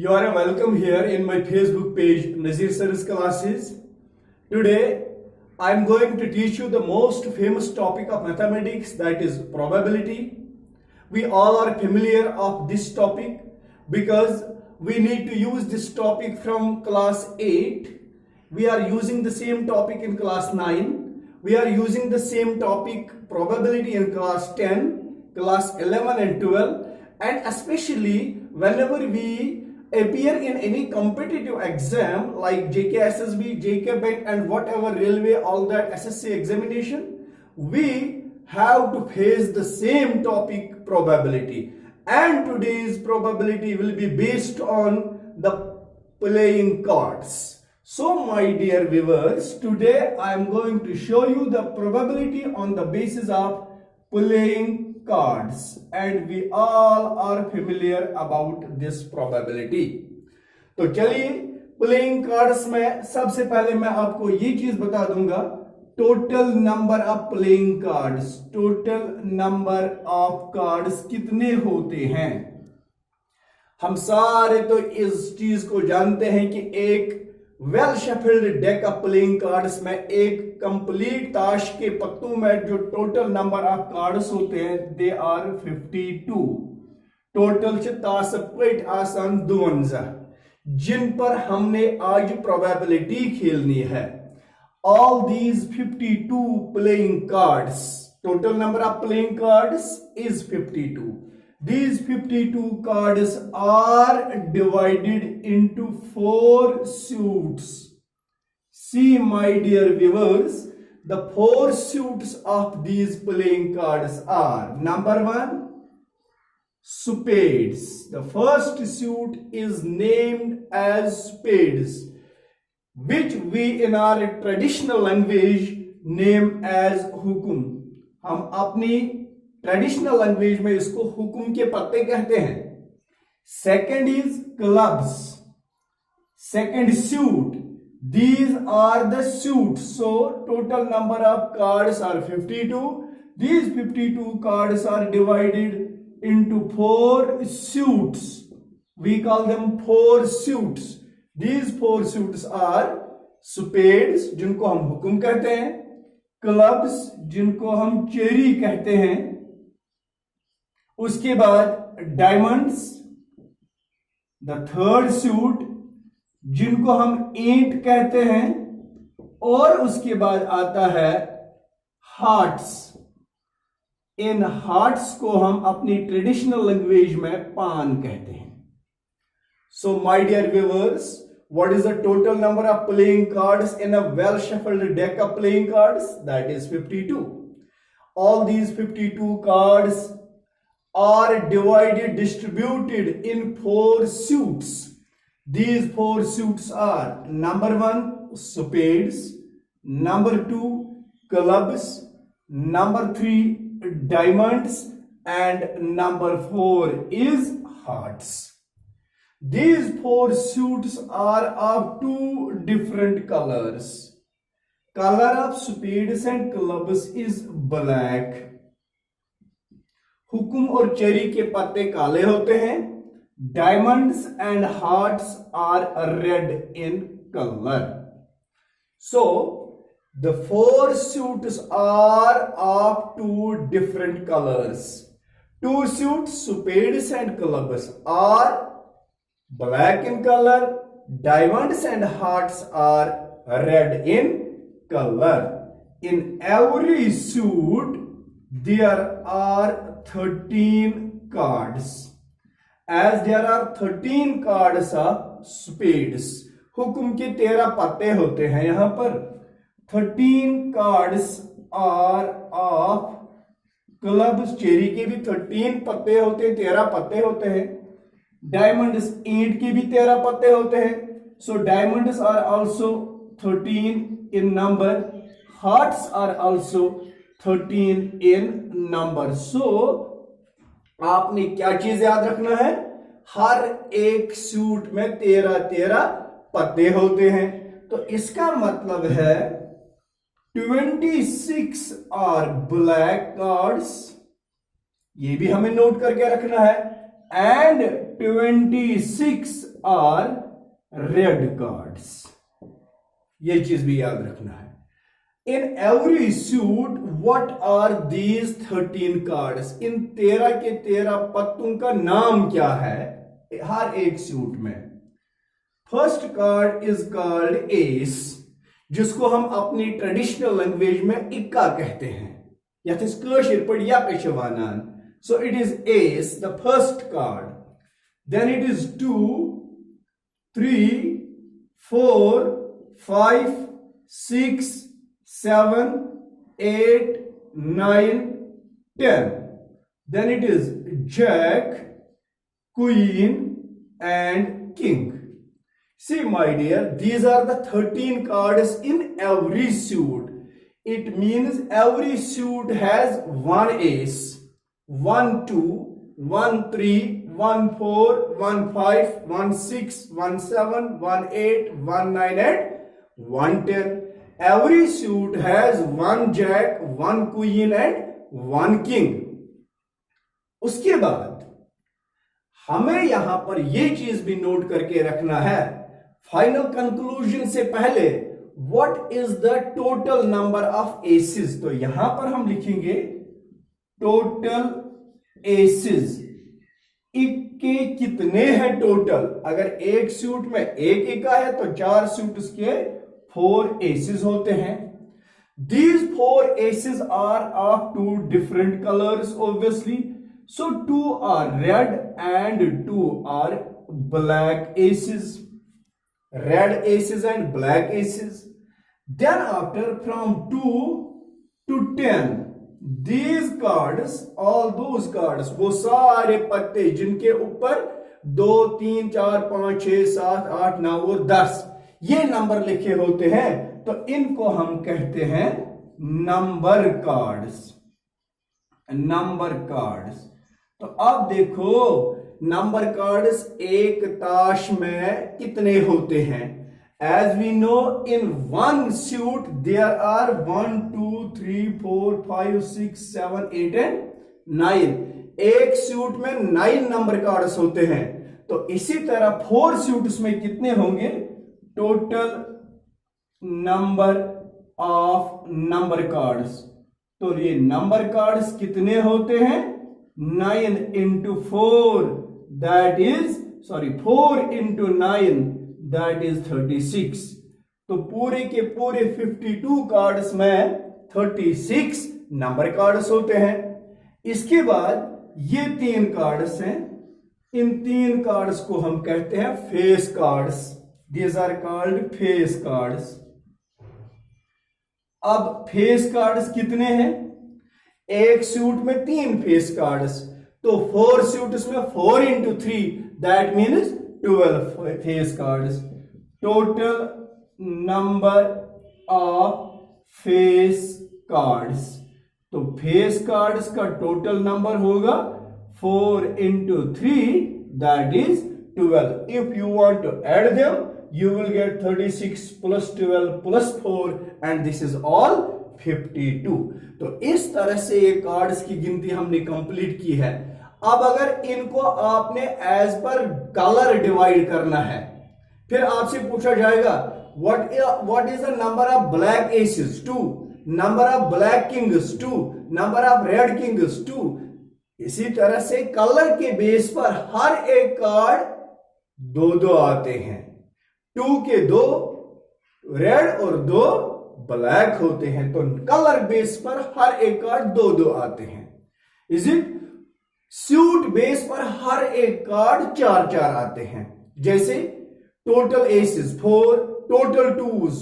You are welcome here in my Facebook page, Nazir Sir's Classes. Today, I am going to teach you the most famous topic of mathematics, that is probability. We all are familiar of this topic because we need to use this topic from class 8. We are using the same topic in class 9. We are using the same topic probability in class 10, class 11 and 12, and especially whenever we appear in any competitive exam like JKSSB, JK Bank and whatever railway, all that SSC examination, we have to face the same topic probability. And today's probability will be based on the playing cards. So my dear viewers, today I am going to show you the probability on the basis of playing cards, and we all are familiar about this probability. तो चलिए playing cards में सबसे पहले मैं आपको ये चीज बता दूंगा, total number of playing cards, total number of cards कितने होते हैं। हम सारे तो इस चीज को जानते हैं कि एक well shuffled deck of playing cards में, एक कंप्लीट ताश के पत्तों में जो टोटल नंबर ऑफ कार्ड्स होते हैं, दे आर 52। टोटल ताश पट आसान 52 जिन पर हमने आज प्रोबेबिलिटी खेलनी है। All these 52 playing cards, total number of playing cards is 52। These 52 cards are divided into 4 suits. See my dear viewers, the 4 suits of these playing cards are: number 1, spades. The first suit is named as spades, which we in our traditional language name as hukum. हम अपनी traditional language में इसको हुकुम के पत्ते कहते हैं। Second is clubs, second suit, these are the suit. So total number of cards are 52। These 52 cards are divided into 4 suits. We call them 4 suits. These 4 suits are spades, जिनको हम हुकुम कहते हैं, क्लब्स, जिनको हम चेरी कहते हैं, उसके बाद डायमंड्स, द थर्ड सूट, जिनको हम ईंट कहते हैं, और उसके बाद आता है हार्ट्स। इन हार्ट्स को हम अपनी ट्रेडिशनल लैंग्वेज में पान कहते हैं। So my dear viewers, what is the total number of playing cards in a well shuffled deck of playing cards? That is 52. All these 52 cards are distributed in 4 suits. These 4 suits are: number 1, spades; number 2, clubs; number 3, diamonds; and number 4 is hearts. These 4 suits are of 2 different colors. Color of spades and clubs is black. हुकुम और चेरी के पत्ते काले होते हैं। Diamonds and hearts are red in colour. So the 4 suits are of 2 different colors. 2 suits, spades and clubs, are black in color. Diamonds and hearts are red in color. In every suit there are 13 cards. As there are 13 cards of spades, हुकुम के 13 पत्ते होते हैं। यहां पर 13 cards are of clubs, cherry के भी 13 पत्ते होते हैं, 13 पत्ते होते हैं। डायमंड्स, ईंट के भी 13 पत्ते होते हैं। So diamonds are also 13 in number. Hearts are also 13 in number. So आपने क्या चीज याद रखना है, हर एक सूट में 13 पत्ते होते हैं। तो इसका मतलब है 26 आर ब्लैक कार्ड्स, ये भी हमें नोट करके रखना है। and 26 are red cards. ये चीज भी याद रखना है. In every suit, what are these 13 cards? इन 13 के 13 पत्तों का नाम क्या है हर एक सूट में? First card is called S, जिसको हम अपनी ट्रेडिशनल लैंग्वेज में इक्का कहते हैं. यथ कशिर पर यक वनान. So it is ace, the first card. Then it is 2, 3, 4, 5, 6, 7, 8, 9, 10. Then it is Jack, Queen and King. See my dear, these are the 13 cards in every suit. It means every suit has one ace, 1 2, 1 3, 1 4, 1 5, 1 6, 1 7, 1 8, 1 9 and 1 10. Every suit has one jack, one queen and one king. उसके बाद हमें यहां पर यह चीज भी note करके रखना है, फाइनल कंक्लूजन से पहले, what is the total number of aces. तो यहां पर हम लिखेंगे टोटल एसेस. इक्के कितने हैं टोटल? अगर एक सूट में एक इक्का है तो 4 सूट उसके 4 एसेस होते हैं. These 4 aces are of 2 different colors obviously. So 2 are red and 2 are black aces. Red aces and black aces. Then after from 2 to 10, these cards, all those cards, वो सारे पत्ते जिनके ऊपर 2 3 4 5 6 7 8 9 और 10 ये नंबर लिखे होते हैं, तो इनको हम कहते हैं नंबर कार्ड्स. Number cards. तो अब देखो नंबर कार्ड्स एक ताश में कितने होते हैं? As we know in one suit there are 1 2 3 4 5 6 7 8 and 9. एक सूट में 9 नंबर कार्ड्स होते हैं. तो इसी तरह 4 सूट्स में कितने होंगे? Total number of number cards. तो ये नंबर कार्ड्स कितने होते हैं? 9 into 4 that is 4 into 9 that is 36. तो पूरे के पूरे 52 कार्ड्स में 36 नंबर कार्ड्स होते हैं. इसके बाद ये 3 कार्ड्स हैं. इन 3 कार्ड्स को हम कहते हैं face cards. These are called face cards. अब फेस कार्ड्स कितने हैं? एक सूट में 3 फेस कार्ड्स, तो 4 सूट्स में 4 into 3 that means 12 face cards. Total number of face cards. तो फेस कार्ड्स का टोटल नंबर होगा 4 into 3 that is 12. If you want to add them, you will get 36 plus 12 plus 4 and this is all 52. तो इस तरह से ये cards की गिनती हमने कंप्लीट की है. अब अगर इनको आपने एज पर कलर डिवाइड करना है, फिर आपसे पूछा जाएगा what is the number of black aces? 2. Number of black kings? 2. Number of red kings? 2. इसी तरह से कलर के बेस पर हर एक कार्ड 2 आते हैं. 2 के 2 रेड और 2 ब्लैक होते हैं. तो कलर बेस पर हर एक कार्ड 2 आते हैं. Is it? सूट बेस पर हर एक कार्ड 4 आते हैं. जैसे total aces 4, total 2s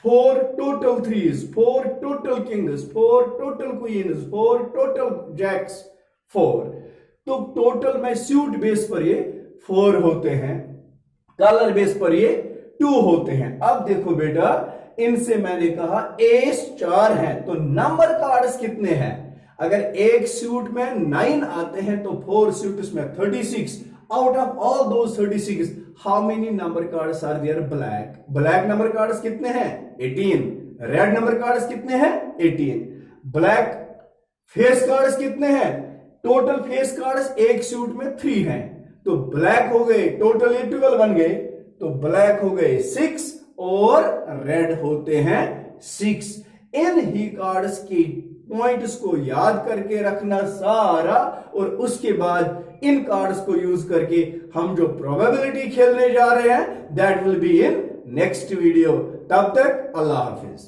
4, total 3s 4, total kings 4, total queens 4, total jacks 4. तो टोटल में सूट बेस पर ये 4 होते हैं, कलर बेस पर ये 2 होते हैं. अब देखो बेटा, इनसे मैंने कहा एस 4 है, तो नंबर कार्ड्स कितने हैं? अगर एक सूट में 9 आते हैं तो 4 सूट्स में 36. Out of all those 36 how many number cards are there? Black. Black number cards कितने हैं? 18. रेड नंबर कार्ड्स कितने हैं? 18. ब्लैक फेस कार्ड्स कितने हैं? टोटल फेस कार्ड्स एक सूट में 3 हैं, तो ब्लैक हो गए, टोटल 12 बन गए, तो ब्लैक हो गए 6 और रेड होते हैं 6। इन ही कार्ड्स की पॉइंट्स को याद करके रखना सारा, और उसके बाद इन कार्ड्स को यूज करके हम जो प्रोबेबिलिटी खेलने जा रहे हैं that will be in next video. तब तक अल्लाह हाफिज।